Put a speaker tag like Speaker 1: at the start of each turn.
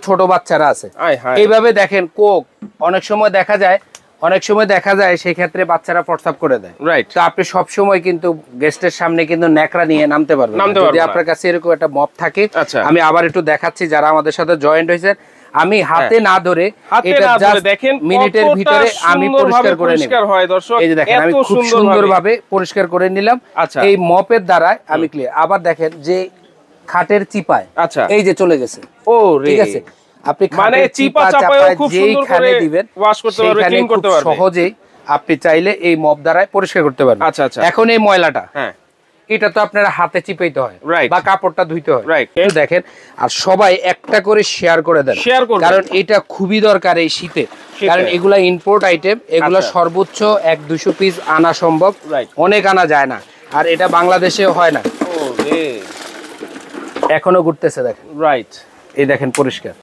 Speaker 1: ছোট বাচ্চারা আছে এইভাবে দেখেন কোক অনেক সময় দেখা যায় সেই ক্ষেত্রে বাচ্চারা প্রস্রাব করে দেয়, রাইট? তো আপনি সব সময় কিন্তু গেস্টের সামনে কিন্তু ন্যাকড়া নিয়ে নামতে পারবেন যদি আপনার কাছে এরকম একটা মপ থাকে। আমি আবার একটু দেখাচ্ছি যারা আমাদের সাথে জয়েন্ট হয়েছেন, আমি হাতে না ধরে এটা জাস্ট মিনিটের ভিতরে আমি পরিষ্কার করে নিব। এই যে দেখেন আমি খুব সুন্দরভাবে পরিষ্কার করে নিলাম এই মপের দ্বারা। আমি ক্লিয়ার। আবার দেখেন যে খাটের চিপায় এই যে চলে গেছে, ও ঠিক আছে। আপনি মানে চিপা চাপায় খুব সুন্দর করে দিবেন, ওয়াশ করতে পারবেন, ক্লিন করতে পারবেন সহজেই। আপনি চাইলে এই মপ দ্বারা পরিষ্কার করতে পারবেন। আচ্ছা আচ্ছা। এখন এই ময়লাটা এটা তো আপনারা হাতে চিপাইতে হয় বা কাপড়টা ধুইতে হয়, একটু দেখেন। আর সবাই একটা করে শেয়ার করে দেন, কারণ এটা খুবই দরকার এই শীতে, কারণ এগুলা ইম্পোর্ট আইটেম, এগুলা সর্বোচ্চ 1-200 পিস আনা সম্ভব, অনেক আনা যায় না, আর এটা বাংলাদেশেও হয় না। এখনো ঘুরতেছে দেখেন, রাইট? এই দেখেন পরিষ্কার।